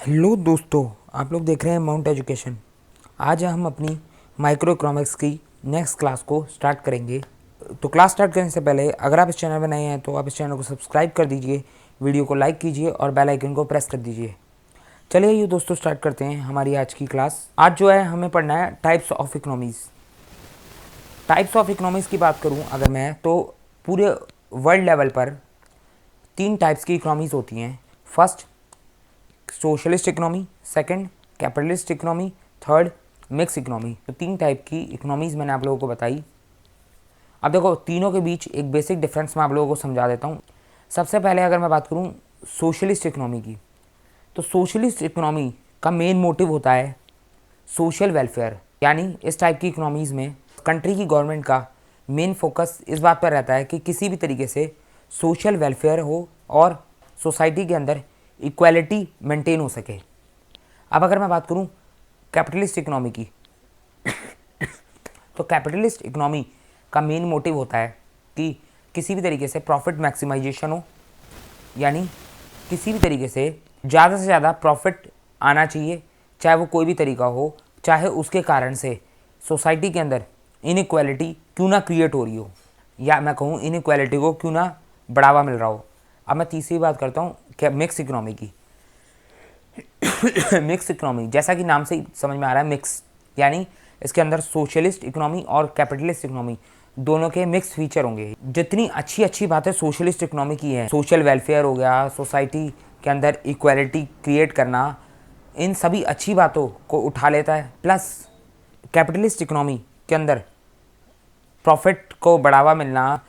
Hello दोस्तों, आप लोग देख रहे हैं माउंट एजुकेशन। आज हम अपनी माइक्रो इकोनॉमिक्स की नेक्स्ट क्लास को स्टार्ट करेंगे। तो क्लास स्टार्ट करने से पहले अगर आप इस चैनल पर नए हैं तो आप इस चैनल को सब्सक्राइब कर दीजिए, वीडियो को लाइक कीजिए और बेल आइकन को प्रेस कर दीजिए। चलिए ये दोस्तों स्टार्ट करते हैं हमारी आज की क्लास। आज जो है हमें पढ़ना है types of economies. Types of economies की बात करूँ अगर मैं, तो पूरे वर्ल्ड लेवल पर 3 टाइप्स की इकोनॉमीज़ होती हैं। First socialist economy, second capitalist economy, third mix economy. तो 3 टाइप की इकोनॉमीज़ मैंने आप लोगों को बताई। अब देखो तीनों के बीच एक बेसिक डिफरेंस मैं आप लोगों को समझा देता हूँ। सबसे पहले अगर मैं बात करूँ सोशलिस्ट इकोनॉमी की, तो सोशलिस्ट इकोनॉमी का मेन मोटिव होता है सोशल वेलफेयर। यानी इस टाइप की इकोनॉमीज़ में कंट्री की गवर्नमेंट का मेन फोकस इस बात पर रहता है कि किसी भी तरीके से सोशल वेलफेयर हो और सोसाइटी के अंदर इक्वालिटी मेंटेन हो सके। अब अगर मैं बात करूं कैपिटलिस्ट इकोनॉमी की, तो कैपिटलिस्ट इकोनॉमी का मेन मोटिव होता है कि किसी भी तरीके से प्रॉफिट मैक्सिमाइजेशन हो, यानी किसी भी तरीके से ज़्यादा प्रॉफिट आना चाहिए, चाहे वो कोई भी तरीका हो, चाहे उसके कारण से सोसाइटी के अंदर इनइक्वालिटी क्यों ना क्रिएट हो रही हो, या मैं कहूँ इनइक्वालिटी को क्यों ना बढ़ावा मिल रहा हो। अब मैं तीसरी बात करता हूँ मिक्स इकोनॉमी की। मिक्स इकोनॉमी जैसा कि नाम से ही समझ में आ रहा है, मिक्स यानी इसके अंदर सोशलिस्ट इकोनॉमी और कैपिटलिस्ट इकोनॉमी दोनों के मिक्स फीचर होंगे। जितनी अच्छी अच्छी बातें सोशलिस्ट इकोनॉमी की है, सोशल वेलफेयर हो गया, सोसाइटी के अंदर इक्वालिटी क्रिएट करना, इन सभी अच्छी बातों को उठा लेता है। प्लस कैपिटलिस्ट इकोनॉमी के अंदर प्रॉफिट को बढ़ावा मिलना,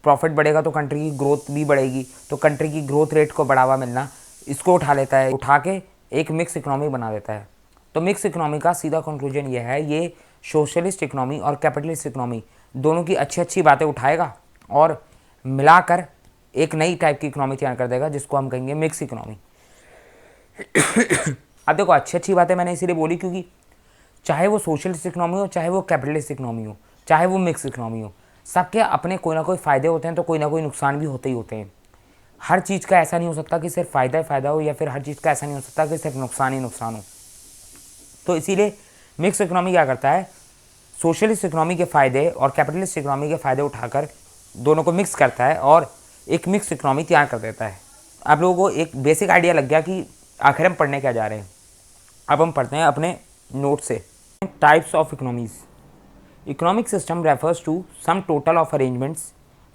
प्रॉफिट बढ़ेगा तो कंट्री की ग्रोथ भी बढ़ेगी, तो कंट्री की ग्रोथ रेट को बढ़ावा मिलना, इसको उठा लेता है, उठा के एक मिक्स इकोनॉमी बना देता है। तो मिक्स इकोनॉमी का सीधा कंक्लूजन ये है, ये सोशलिस्ट इकोनॉमी और कैपिटलिस्ट इकोनॉमी दोनों की अच्छी अच्छी बातें उठाएगा और मिलाकर एक नई टाइप की इकोनॉमी तैयार कर देगा, जिसको हम कहेंगे मिक्स इकोनॉमी। अब देखो अच्छी अच्छी बातें मैंने इसीलिए बोली क्योंकि चाहे वो सोशलिस्ट इकोनॉमी हो, चाहे वो कैपिटलिस्ट इकोनॉमी हो, चाहे वो मिक्स इकोनॉमी हो, सबके अपने कोई ना कोई फ़ायदे होते हैं, तो कोई ना कोई नुकसान भी होते ही होते हैं। हर चीज़ का ऐसा नहीं हो सकता कि सिर्फ फ़ायदा ही फ़ायदा हो, या फिर हर चीज़ का ऐसा नहीं हो सकता कि सिर्फ नुकसान ही नुकसान हो। तो इसीलिए मिक्स इकोनॉमी क्या करता है, सोशलिस्ट इकोनॉमी के फ़ायदे और कैपिटलिस्ट इकोनॉमी के फ़ायदे उठाकर दोनों को मिक्स करता है और एक मिक्स इकोनॉमी तैयार कर देता है। आप लोगों को एक बेसिक आइडिया लग गया कि आखिर हम पढ़ने क्या जा रहे हैं। अब हम पढ़ते हैं अपने नोट से। Types of economies. Economic system refers to some total of arrangements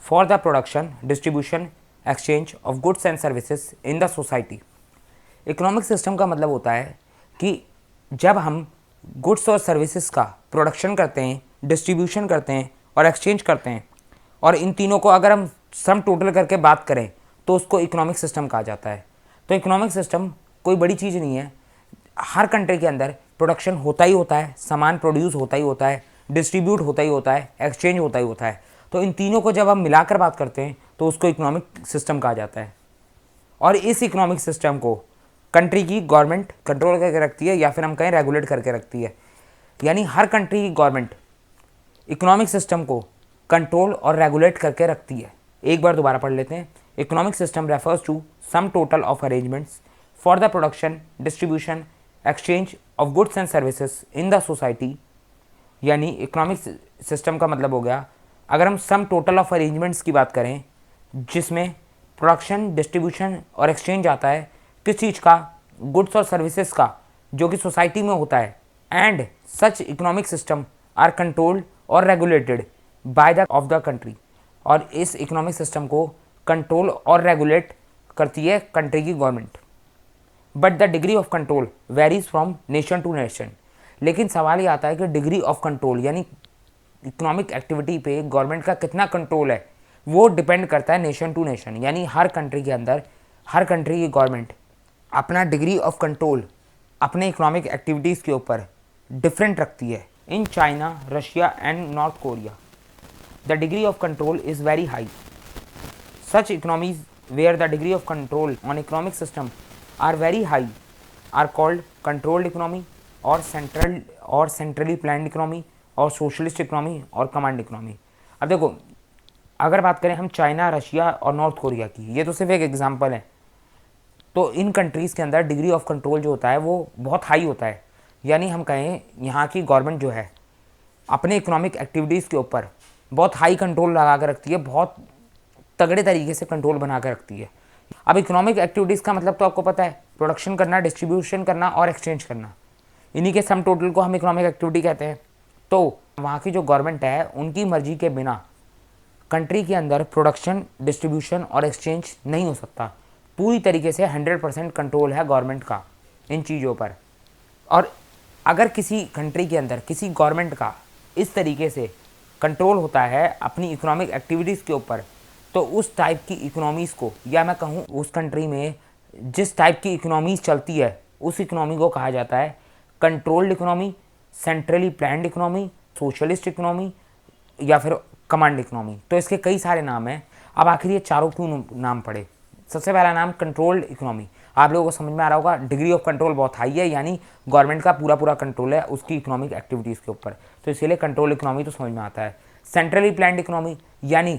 for the production, distribution, exchange of goods and services in the society. Economic system का मतलब होता है कि जब हम गुड्स और सर्विसेज का प्रोडक्शन करते हैं, डिस्ट्रीब्यूशन करते हैं और एक्सचेंज करते हैं, और इन तीनों को अगर हम सम टोटल करके बात करें तो उसको इकोनॉमिक सिस्टम कहा जाता है। तो इकोनॉमिक सिस्टम कोई बड़ी चीज़ नहीं है। हर कंट्री के अंदर प्रोडक्शन होता ही होता है, सामान प्रोड्यूस होता ही होता है, डिस्ट्रीब्यूट होता ही होता है, एक्सचेंज होता ही होता है। तो इन तीनों को जब हम मिलाकर बात करते हैं तो उसको इकोनॉमिक सिस्टम कहा जाता है। और इस इकोनॉमिक सिस्टम को कंट्री की गवर्नमेंट कंट्रोल करके रखती है, या फिर हम कहें रेगुलेट करके रखती है। यानी हर कंट्री की गवर्नमेंट इकोनॉमिक सिस्टम को कंट्रोल और रेगुलेट करके रखती है। एक बार दोबारा पढ़ लेते हैं। Economic system refers to sum total of arrangements for the production, distribution, exchange of goods and services in the society. यानी इकोनॉमिक सिस्टम का मतलब हो गया, अगर हम सम टोटल ऑफ अरेंजमेंट्स की बात करें जिसमें प्रोडक्शन, डिस्ट्रीब्यूशन और एक्सचेंज आता है, किस चीज़ का, गुड्स और सर्विसेज का, जो कि सोसाइटी में होता है, and such economic system are controlled और regulated by the of the country. और इस इकोनॉमिक सिस्टम को कंट्रोल और रेगुलेट करती है कंट्री की government. But the degree of control varies from nation to nation. लेकिन सवाल ये आता है कि डिग्री ऑफ कंट्रोल यानी इकोनॉमिक एक्टिविटी पे गवर्नमेंट का कितना कंट्रोल है, वो डिपेंड करता है नेशन टू नेशन। यानी हर कंट्री के अंदर हर कंट्री की गवर्नमेंट अपना डिग्री ऑफ कंट्रोल अपने इकोनॉमिक एक्टिविटीज़ के ऊपर डिफरेंट रखती है। In China, Russia and North Korea the degree of control is very high. Such economies where the degree of control on economic system are very high are called controlled economy और centrally planned economy और socialist economy और command economy. अब देखो अगर बात करें हम China, Russia और नॉर्थ कोरिया की, ये तो सिर्फ एक एग्जांपल है। तो इन कंट्रीज़ के अंदर डिग्री ऑफ कंट्रोल जो होता है वो बहुत हाई होता है। यानी हम कहें यहाँ की गवर्नमेंट जो है अपने इकोनॉमिक एक्टिविटीज़ के ऊपर बहुत हाई कंट्रोल लगा कर रखती है, बहुत तगड़े तरीके से कंट्रोल बना कर रखती है। अब इकोनॉमिक एक्टिविटीज़ का मतलब तो आपको पता है, प्रोडक्शन करना, डिस्ट्रीब्यूशन करना और एक्सचेंज करना, इन्हीं के सम टोटल को हम इकोनॉमिक एक्टिविटी कहते हैं। तो वहाँ की जो गवर्नमेंट है उनकी मर्जी के बिना कंट्री के अंदर प्रोडक्शन, डिस्ट्रीब्यूशन और एक्सचेंज नहीं हो सकता। पूरी तरीके से 100% कंट्रोल है गवर्नमेंट का इन चीज़ों पर। और अगर किसी कंट्री के अंदर किसी गवर्नमेंट का इस तरीके से कंट्रोल होता है अपनी इकोनॉमिक एक्टिविटीज़ के ऊपर, तो उस टाइप की इकोनॉमीज़ को, या मैं कहूँ उस कंट्री में जिस टाइप की इकोनॉमीज़ चलती है उस इकोनॉमी को कहा जाता है controlled economy, centrally planned economy, socialist economy या फिर कमांड इकोनॉमी। तो इसके कई सारे नाम हैं। अब आखिर ये चारों क्यों नाम पड़े? सबसे पहला नाम कंट्रोल्ड इकोनॉमी। आप लोगों को समझ में आ रहा होगा, डिग्री ऑफ कंट्रोल बहुत हाई है, यानी गवर्नमेंट का पूरा कंट्रोल है उसकी इकोनॉमिक एक्टिविटीज़ के ऊपर, तो इसीलिए कंट्रोल इकोनॉमी तो समझ में आता है। सेंट्रली प्लान्ड इकोनॉमी, यानी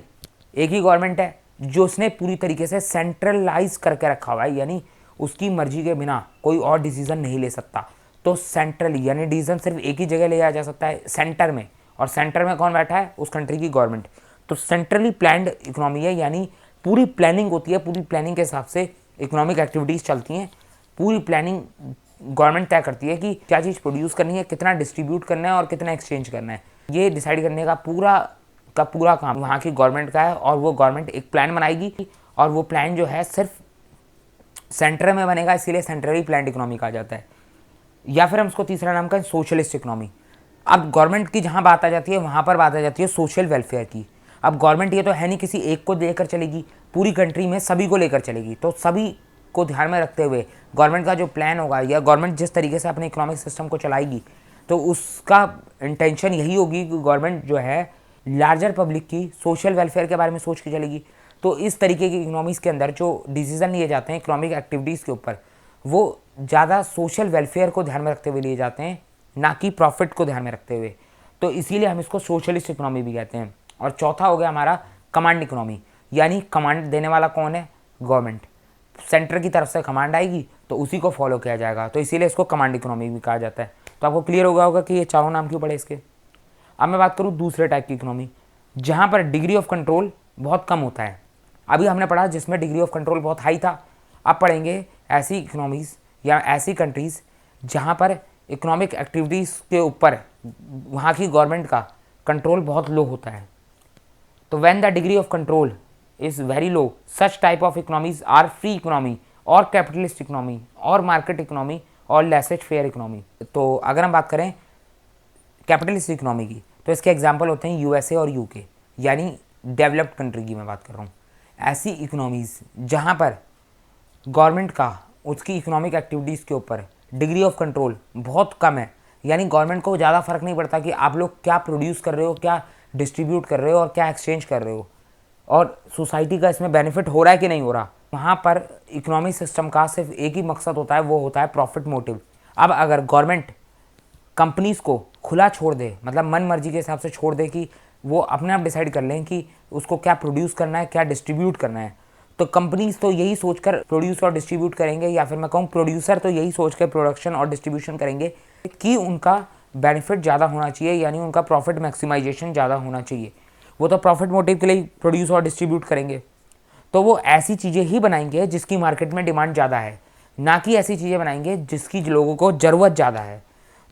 एक ही गवर्नमेंट है जो उसने पूरी तरीके से सेंट्रलाइज करके रखा हुआ है, यानी उसकी मर्जी के बिना कोई और डिसीजन नहीं ले सकता। तो सेंट्रल यानी डिसीजन सिर्फ एक ही जगह लिया जा सकता है, सेंटर में, और सेंटर में कौन बैठा है? उस कंट्री की गवर्नमेंट। तो सेंट्रली प्लान्ड इकोनॉमी है, यानी पूरी प्लानिंग होती है, पूरी प्लानिंग के हिसाब से इकोनॉमिक एक्टिविटीज़ चलती हैं। पूरी प्लानिंग गवर्नमेंट तय करती है कि क्या चीज़ प्रोड्यूस करनी है, कितना डिस्ट्रीब्यूट करना है और कितना एक्सचेंज करना है। ये डिसाइड करने का पूरा काम वहाँ की गवर्नमेंट का है, और वो गवर्नमेंट एक प्लान बनाएगी, और वो प्लान जो है सिर्फ सेंटर में बनेगा, इसीलिए सेंट्रली प्लान्ड इकोनॉमी कहा जाता है। या फिर हम उसको तीसरा नाम कहें सोशलिस्ट इकोनॉमी। अब गवर्नमेंट की जहाँ बात आ जाती है वहाँ पर बात आ जाती है सोशल वेलफेयर की। अब गवर्नमेंट ये तो है नहीं किसी एक को लेकर चलेगी, पूरी कंट्री में सभी को लेकर चलेगी। तो सभी को ध्यान में रखते हुए गवर्नमेंट का जो प्लान होगा, या गवर्नमेंट जिस तरीके से अपने इकोनॉमिक सिस्टम को चलाएगी, तो उसका इंटेंशन यही होगी कि गवर्नमेंट जो है लार्जर पब्लिक की सोशल वेलफेयर के बारे में सोच के चलेगी। तो इस तरीके की इकोनॉमीज़ के अंदर जो डिसीजन लिए जाते हैं इकोनॉमिक एक्टिविटीज़ के ऊपर, वो ज़्यादा सोशल वेलफेयर को ध्यान में रखते हुए लिए जाते हैं, ना कि प्रॉफिट को ध्यान में रखते हुए। तो इसीलिए हम इसको सोशलिस्ट इकोनॉमी भी कहते हैं। और चौथा हो गया हमारा कमांड इकोनॉमी, यानी कमांड देने वाला कौन है? गवर्नमेंट। सेंटर की तरफ से कमांड आएगी तो उसी को फॉलो किया जाएगा, तो इसीलिए इसको कमांड इकोनॉमी भी कहा जाता है। तो आपको क्लियर हो गया होगा कि ये चारों नाम क्यों पड़े इसके। अब मैं बात करूँ दूसरे टाइप की इकोनॉमी, जहाँ पर डिग्री ऑफ कंट्रोल बहुत कम होता है। अभी हमने पढ़ा जिसमें डिग्री ऑफ कंट्रोल बहुत हाई था। अब पढ़ेंगे ऐसी इकोनॉमीज़ या ऐसी कंट्रीज़ जहाँ पर इकोनॉमिक एक्टिविटीज़ के ऊपर वहाँ की गवर्नमेंट का कंट्रोल बहुत लो होता है। तो when the degree of control is very low, such type of economies are free economy और कैपिटलिस्ट इकोनॉमी और मार्केट इकोनॉमी और लेसेज फेयर इकोनॉमी। तो अगर हम बात करें कैपिटलिस्ट इकोनॉमी की, तो इसके एग्जाम्पल होते हैं यूएसए और यूके, यानी डेवलप्ड कंट्री की मैं बात कर रहा हूँ। ऐसी इकोनॉमीज़ जहाँ पर गवर्नमेंट का उसकी इकोनॉमिक एक्टिविटीज़ के ऊपर डिग्री ऑफ कंट्रोल बहुत कम है, यानी गवर्नमेंट को ज़्यादा फर्क नहीं पड़ता कि आप लोग क्या प्रोड्यूस कर रहे हो, क्या डिस्ट्रीब्यूट कर रहे हो और क्या एक्सचेंज कर रहे हो, और सोसाइटी का इसमें बेनिफिट हो रहा है कि नहीं हो रहा। वहाँ पर इकोनॉमिक सिस्टम का सिर्फ एक ही मकसद होता है, वो होता है प्रॉफिट मोटिव। अब अगर गवर्नमेंट कंपनीज़ को खुला छोड़ दे, मतलब मन मर्जी के हिसाब से छोड़ दे कि वो अपने आप डिसाइड कर लें कि उसको क्या प्रोड्यूस करना है, क्या डिस्ट्रीब्यूट करना है, तो कंपनीज तो यही सोचकर प्रोड्यूस और डिस्ट्रीब्यूट करेंगे, या फिर मैं कहूँ प्रोड्यूसर तो यही सोचकर प्रोडक्शन और डिस्ट्रीब्यूशन करेंगे कि उनका बेनिफिट ज़्यादा होना चाहिए, यानी उनका प्रॉफिट मैक्सिमाइजेशन ज़्यादा होना चाहिए। वो तो प्रॉफिट मोटिव के लिए प्रोड्यूस और डिस्ट्रीब्यूट करेंगे। तो वो ऐसी चीज़ें ही बनाएंगे जिसकी मार्केट में डिमांड ज़्यादा है, ना कि ऐसी चीज़ें बनाएंगे जिसकी लोगों को ज़रूरत ज़्यादा है।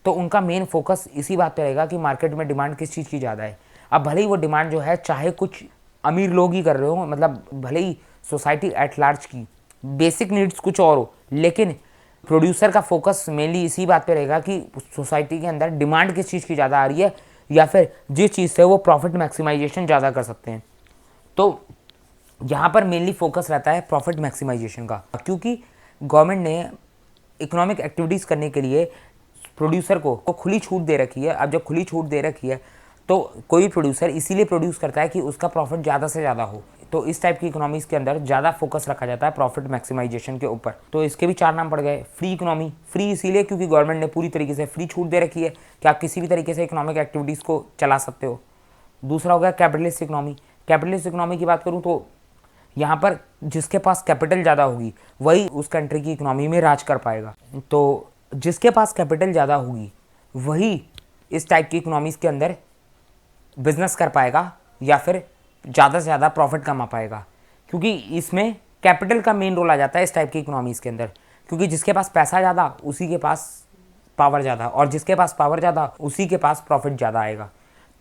तो उनका मेन फोकस इसी बात पर रहेगा कि मार्केट में डिमांड किस चीज़ की ज़्यादा है। अब भले ही वो डिमांड जो है चाहे कुछ अमीर लोग ही कर रहे हो, मतलब भले ही सोसाइटी एट लार्ज की बेसिक नीड्स कुछ और हो, लेकिन प्रोड्यूसर का फोकस मेनली इसी बात पे रहेगा कि सोसाइटी के अंदर डिमांड किस चीज़ की ज़्यादा आ रही है, या फिर जिस चीज़ से वो प्रॉफिट मैक्सिमाइजेशन ज़्यादा कर सकते हैं। तो यहाँ पर मेनली फोकस रहता है प्रॉफिट मैक्सिमाइजेशन का, क्योंकि गवर्नमेंट ने इकोनॉमिक एक्टिविटीज़ करने के लिए प्रोड्यूसर को खुली छूट दे रखी है। अब जब खुली छूट दे रखी है तो कोई प्रोड्यूसर इसीलिए प्रोड्यूस करता है कि उसका प्रॉफिट ज़्यादा से ज़्यादा हो। तो इस टाइप की इकोनॉमीज़ के अंदर ज़्यादा फोकस रखा जाता है प्रॉफिट मैक्सिमाइजेशन के ऊपर। तो इसके भी चार नाम पड़ गए। फ्री इकोनॉमी, फ्री इसीलिए क्योंकि गवर्नमेंट ने पूरी तरीके से फ्री छूट दे रखी है कि आप किसी भी तरीके से इकोनॉमिक एक्टिविटीज़ को चला सकते हो। दूसरा हो गया कैपिटलिस्ट इकोनॉमी। कैपिटलिस्ट इकोनॉमी की बात करूँ तो यहाँ पर जिसके पास कैपिटल ज़्यादा होगी वही उस कंट्री की इकोनॉमी में राज कर पाएगा। तो जिसके पास कैपिटल ज़्यादा होगी वही इस टाइप की इकोनॉमीज़ के अंदर बिजनेस कर पाएगा या फिर ज़्यादा से ज़्यादा प्रॉफिट कमा पाएगा, क्योंकि इसमें कैपिटल का मेन रोल आ जाता है इस टाइप की इकोनॉमीज़ के अंदर। क्योंकि जिसके पास पैसा ज़्यादा उसी के पास पावर ज़्यादा, और जिसके पास पावर ज़्यादा उसी के पास प्रॉफिट ज़्यादा आएगा।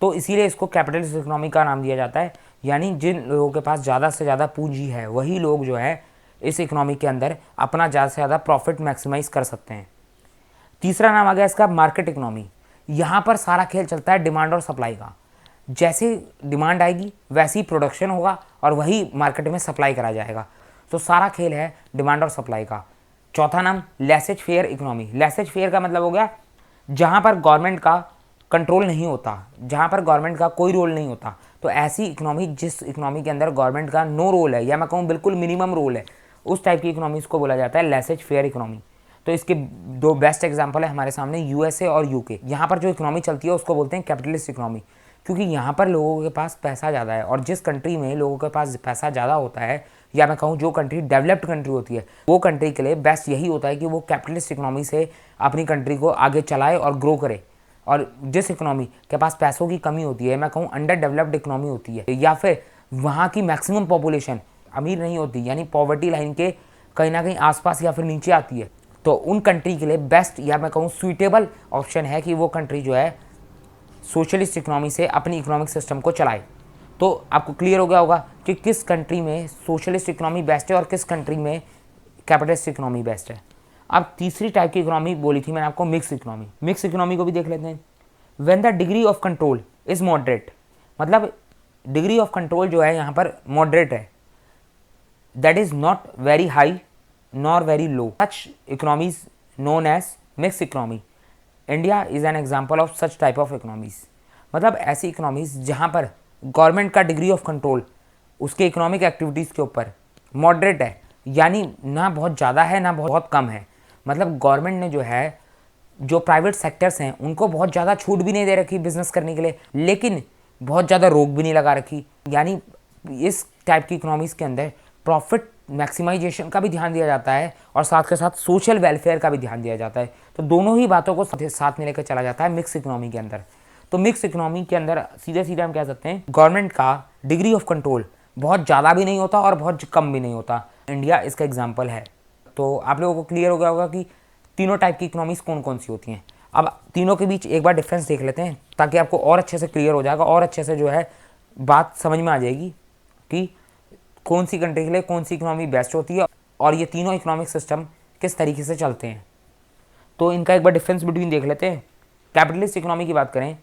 तो इसीलिए इसको कैपिटलिस्ट इकोनॉमी का नाम दिया जाता है। यानी जिन लोगों के पास ज़्यादा से ज़्यादा पूंजी है वही लोग जो है इस इकोनॉमी के अंदर अपना ज़्यादा से ज़्यादा प्रॉफिट मैक्सिमाइज कर सकते हैं। तीसरा नाम आ गया इसका मार्केट इकोनॉमी। यहाँ पर सारा खेल चलता है डिमांड और सप्लाई का। जैसे डिमांड आएगी वैसे ही प्रोडक्शन होगा और वही मार्केट में सप्लाई करा जाएगा। तो सारा खेल है डिमांड और सप्लाई का। चौथा नाम laces faire economy. Laces fair का मतलब हो गया जहाँ पर गवर्नमेंट का कंट्रोल नहीं होता, जहाँ पर गवर्नमेंट का कोई रोल नहीं होता। तो ऐसी इकोनॉमी, जिस इकोनॉमी के अंदर गवर्नमेंट का नो रोल है या मैं कहूँ बिल्कुल मिनिमम रोल है, उस टाइप की इकोनॉमीज़ को बोला जाता है लेसेज फेयर इकोनॉमी। तो इसके दो बेस्ट एग्जांपल है हमारे सामने, यूएसए और यूके। यहाँ पर जो इकोनॉमी चलती है उसको बोलते हैं कैपिटलिस्ट इकोनॉमी, क्योंकि यहाँ पर लोगों के पास पैसा ज़्यादा है। और जिस कंट्री में लोगों के पास पैसा ज़्यादा होता है, या मैं कहूँ जो कंट्री डेवलप्ड कंट्री होती है, वो कंट्री के लिए बेस्ट यही होता है कि वो कैपिटलिस्ट इकोनॉमी से अपनी कंट्री को आगे चलाए और ग्रो करे। और जिस इकोनॉमी के पास पैसों की कमी होती है, मैं कहूँ अंडर डेवलप्ड इकोनॉमी होती है, या फिर वहाँ की मैक्सिमम पॉपुलेशन अमीर नहीं होती, यानी पॉवर्टी लाइन के कहीं ना कहीं आसपास या फिर नीचे आती है, तो उन कंट्री के लिए बेस्ट या मैं कहूँ सुइटेबल ऑप्शन है कि वो कंट्री जो है सोशलिस्ट इकोनॉमी से अपनी इकोनॉमिक सिस्टम को चलाए। तो आपको क्लियर हो गया होगा कि किस कंट्री में सोशलिस्ट इकोनॉमी बेस्ट है और किस कंट्री में कैपिटलिस्ट इकोनॉमी बेस्ट है। अब तीसरी टाइप की इकोनॉमी बोली थी मैंने आपको, मिक्स इकोनॉमी। मिक्स इकोनॉमी को भी देख लेते हैं। When the degree of control is moderate, मतलब डिग्री ऑफ कंट्रोल जो है यहाँ पर मॉडरेट है, that is not very high nor very low, such economies known as mix economy. India is an example of such type of economies. मतलब ऐसी economies जहाँ पर गवर्नमेंट का डिग्री ऑफ कंट्रोल उसके इकोनॉमिक एक्टिविटीज़ के ऊपर moderate है, यानी ना बहुत ज़्यादा है ना बहुत कम है। मतलब गवर्नमेंट ने जो है, जो प्राइवेट सेक्टर्स हैं उनको बहुत ज़्यादा छूट भी नहीं दे रखी बिजनेस करने के लिए, लेकिन बहुत ज़्यादा रोक भी नहीं लगा रखी। यानी इस टाइप की इकोनॉमीज़ के अंदर प्रॉफिट मैक्सिमाइजेशन का भी ध्यान दिया जाता है और साथ के साथ सोशल वेलफेयर का भी ध्यान दिया जाता है। तो दोनों ही बातों को साथ में लेकर चला जाता है मिक्स इकोनॉमी के अंदर। तो मिक्स इकोनॉमी के अंदर सीधे सीधे हम कह सकते हैं गवर्नमेंट का डिग्री ऑफ कंट्रोल बहुत ज़्यादा भी नहीं होता और बहुत कम भी नहीं होता। इंडिया इसका एग्जाम्पल है। तो आप लोगों को क्लियर हो गया होगा कि तीनों टाइप की इकोनॉमीज़ कौन कौन सी होती हैं। अब तीनों के बीच एक बार डिफरेंस देख लेते हैं ताकि आपको और अच्छे से क्लियर हो जाएगा और अच्छे से जो है बात समझ में आ जाएगी कि कौन सी कंट्री के लिए कौन सी इकोनॉमी बेस्ट होती है और ये तीनों इकोनॉमिक सिस्टम किस तरीके से चलते हैं। तो इनका एक बार डिफरेंस बिटवीन देख लेते हैं। कैपिटलिस्ट इकोनॉमी की बात करें